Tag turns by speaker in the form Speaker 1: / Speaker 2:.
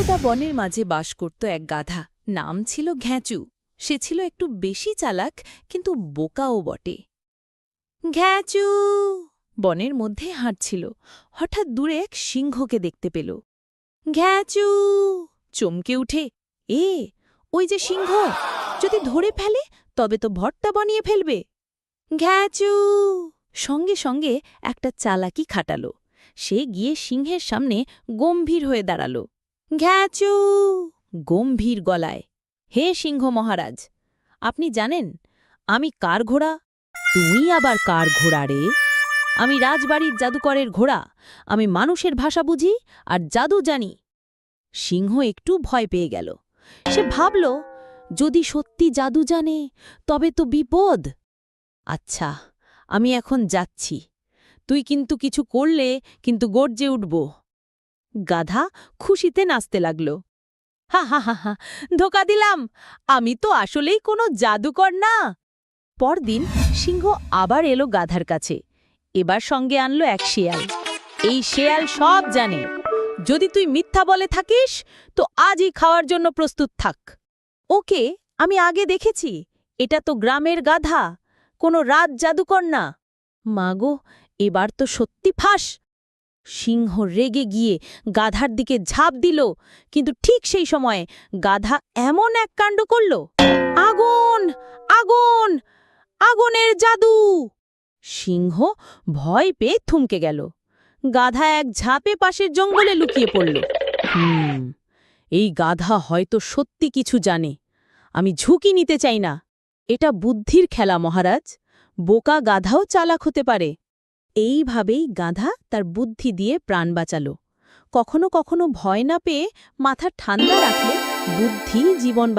Speaker 1: গোটা বনের মাঝে বাস করত এক গাধা। নাম ছিল ঘ্যাঁচু। সে ছিল একটু বেশি চালাক, কিন্তু বোকাও বটে। ঘ্যাঁচু বনের মধ্যে হাঁটছিল। হঠাৎ দূরে এক সিংহকে দেখতে পেল। ঘ্যাঁচু চমকে উঠে, ওই যে সিংহ! যদি ধরে ফেলে তবে তো ভর্তা বানিয়ে ফেলবে। ঘ্যাঁচু সঙ্গে সঙ্গে একটা চালাকি খাটাল। সে গিয়ে সিংহের সামনে গম্ভীর হয়ে দাঁড়াল। ঘ্যাঁচু গম্ভীর গলায়, হে সিংহ মহারাজ, আপনি জানেন আমি কার ঘোড়া? তুই আবার কার ঘোড়া রে? আমি রাজবাড়ির জাদুকরের ঘোড়া। আমি মানুষের ভাষা বুঝি আর জাদু জানি। সিংহ একটু ভয় পেয়ে গেল। সে ভাবল, যদি সত্যি জাদু জানে তবে তো বিপদ। আচ্ছা, আমি এখন যাচ্ছি। তুই কিন্তু কিছু করলে কিন্তু গর্জে উঠব। গাধা খুশিতে নাচতে লাগল। হা হা হা হা, ধোকা দিলাম, আমি তো আসলেই কোনো জাদুকর না। পরদিন সিংহ আবার এলো গাধার কাছে। এবার সঙ্গে আনলো এক শেয়াল। এই শেয়াল সব জানে। যদি তুই মিথ্যা বলে থাকিস তো আজই খাওয়ার জন্য প্রস্তুত থাক। ওকে আমি আগে দেখেছি, এটা তো গ্রামের গাধা, কোনো রাত জাদুকর না। মাগো, এবার তো সত্যি ফাঁস। সিংহ রেগে গিয়ে গাধার দিকে ঝাঁপ দিল, কিন্তু ঠিক সেই সময়ে গাধা এমন এক কাণ্ড করল, আগুন আগুন আগুনের জাদু! সিংহ ভয় পেয়ে থমকে গেল। গাধা এক ঝাঁপে পাশের জঙ্গলে লুকিয়ে পড়ল। এই গাধা হয়তো সত্যি কিছু জানে। আমি ঝুঁকি নিতে চাই না। এটা বুদ্ধির খেলা মহারাজ। বোকা গাধাও চালাক হতে পারে। এইভাবেই গাধা তার বুদ্ধি দিয়ে প্রাণ বাঁচাল। কখনো কখনো ভয় না পেয়ে মাথা ঠান্ডা রাখলে বুদ্ধি জীবন